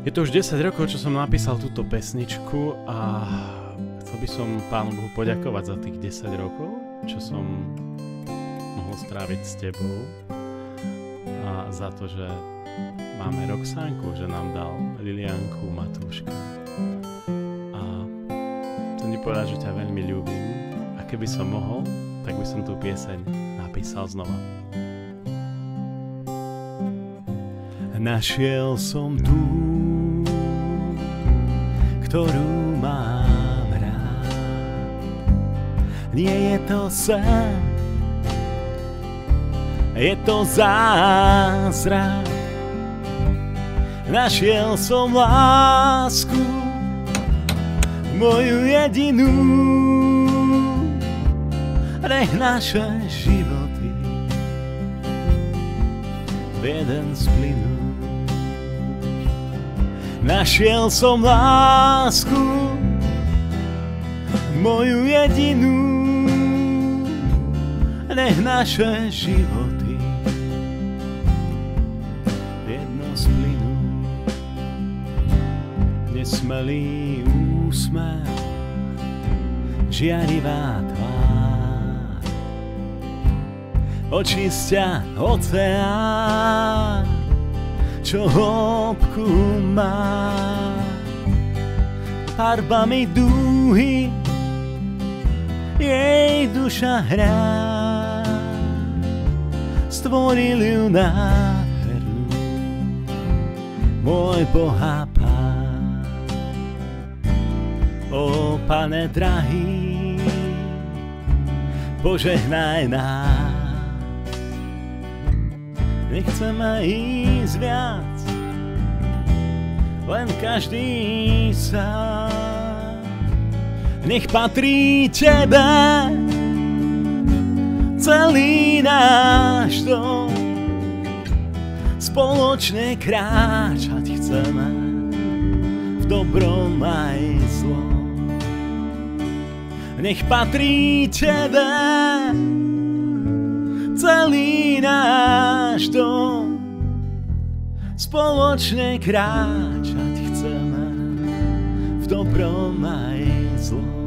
Je to už 10 rokov, čo som napísal túto pesničku a chcel by som Pánu Bohu poďakovať za tých 10 rokov, čo som mohol stráviť s tebou a za to, že máme Roxánku, že nám dal Lilianku, Matúška. A chcem ti povedať, že ťa veľmi ľúbim a keby som mohol, tak by som tú pieseň napísal znova. Našiel som tú, ktorú mám rád. Nie je to sen, je to zázrak. Našiel som lásku, moju jedinú. Nech naše životy v jeden splynú. Našiel som lásku, moju jedinú. Nech naše životy v jedno splynú. Nesmelý úsmev, žiarivá tvár, očistia oceán, čo hĺbku má. Farbami dúhy jej duša hrá. Stvoril ju nádhernú môj Boh a Pán. O Pane drahý, požehnaj nás. Nechceme ísť viac, len každý sám. Nech patrí tebe celý náš dom. Spoločne kráčať chceme v dobrom aj zlom. Nech patrí tebe celý náš dom. Spoločne kráčať chceme v dobrom aj zlom.